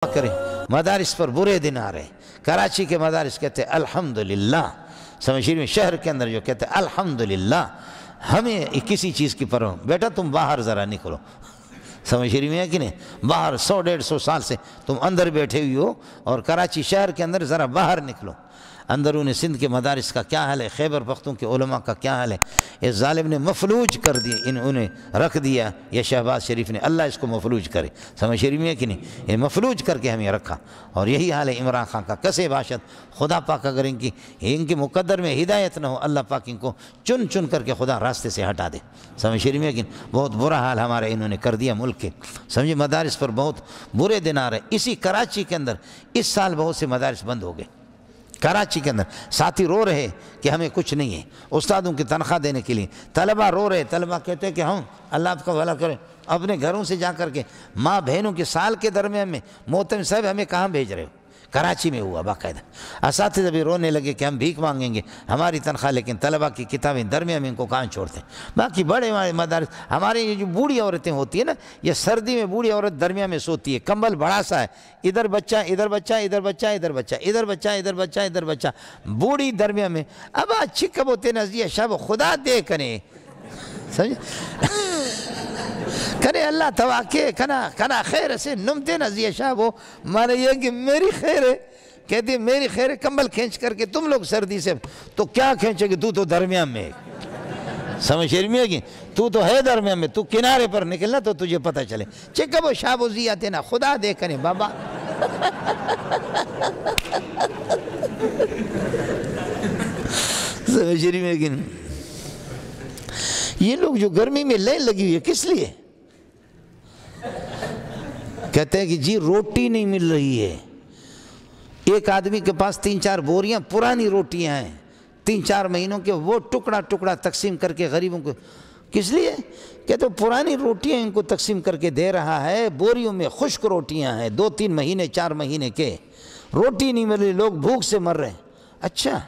کریں مدارس پر برے دن آ رہے. کراچی کے مدارس کہتے ہیں الحمدللہ، سمجھیے میں شہر کے اندر جو کہتے ہیں الحمدللہ ہمیں کسی چیز کی پرواہ. بیٹا تم باہر ذرا نکلو، سمجھیے میں ہے کہ نہیں، باہر 100-150 سال سے تم اندر بیٹھے ہوئی ہو اور کراچی شہر کے اندر ذرا باہر نکلو. اندرون سندھ کے مدارس کا کیا حال ہے، خیبر پختون کے علماء کا کیا حال ہے. اس ظالم نے مفلوج کر دیا، انہیں رکھ دیا. یہ شہباز شریف نے، اللہ اس کو مفلوج کرے. سمجھ رہی ہے کہ نہیں، یہ مفلوج کر کے ہمیں رکھا. اور یہی حال ہے عمران خان کا. کسے باشد خدا پاک اگر ان کی مقدر میں ہدایت نہ ہو، اللہ پاک ان کو چن چن کر کے خدا راستے سے ہٹا دے. سمجھ رہی ہے کہ بہت برا حال ہمارے انہوں نے کر دیا ملک کے. سمجھے مدارس پر بہت برے دن آ رہے. اسی کراچی کے اندر اس سال بہت سے مدارس بند ہو گئے. کراچی کے اندر ساتھی رو رہے کہ ہمیں کچھ نہیں ہے استادوں کی تنخواہ دینے کے لیے. طلبہ رو رہے، طلبہ کہتے ہیں کہ ہم اللہ آپ کا بھلا کرے. اپنے گھروں سے جا کر کے ماں بہنوں کے سال کے درمیان میں محترم صاحب ہمیں کہاں بھیج رہے ہو. کراچی میں ہوا باقاعدہ. اساتذہ بھی رونے لگے کہ ہم بھیک مانگیں گے ہماری تنخواہ، لیکن طلبہ کی کتابیں درمیان میں ان کو کہاں چھوڑتے ہیں. باقی بڑے مدارس ہمارے یہ جو بوڑھی عورتیں ہوتی ہیں نا، یہ سردی میں بوڑھی عورت درمیان میں سوتی ہے، کمبل بڑا سا ہے، ادھر بچہ ادھر بچہ ادھر بچہ ادھر بچہ ادھر بچہ ادھر بچہ ادھر بچہ، بوڑھی درمیان میں. اب اچھی کب ہوتے نزدیک شب خدا دے کنے سمجھ کنے اللہ تواکے کنا خیر سے نمتے نزدیک شب ہو. مانے یہ کہ میری خیر ہے، کہتے ہیں میری خیر ہے. کمبل کھینچ کر کے تم لوگ سردی سے تو کیا کھینچے گے، تو درمیان میں. سمجھ رہی ہے کہ تو ہے درمیان میں، تو کنارے پر نکلنا تو تجھے پتہ چلے. چکب و شاب و زیادہ نا خدا دے کنے بابا. سمجھ رہی ہے کہ یہ لوگ جو گرمی میں لائن لگی ہوئی ہے کس لیے؟ کہتے ہیں کہ جی روٹی نہیں مل رہی ہے. ایک آدمی کے پاس 3-4 بوریاں پرانی روٹیاں ہیں 3-4 مہینوں کے، وہ ٹکڑا ٹکڑا تقسیم کر کے غریبوں کو. کس لیے؟ کہتے ہیں پرانی روٹیاں ان کو تقسیم کر کے دے رہا ہے. بوریوں میں خشک روٹیاں ہیں، 2-3 مہینے 4 مہینے کے روٹی نہیں مل رہی، لوگ بھوک سے مر رہے ہیں. اچھا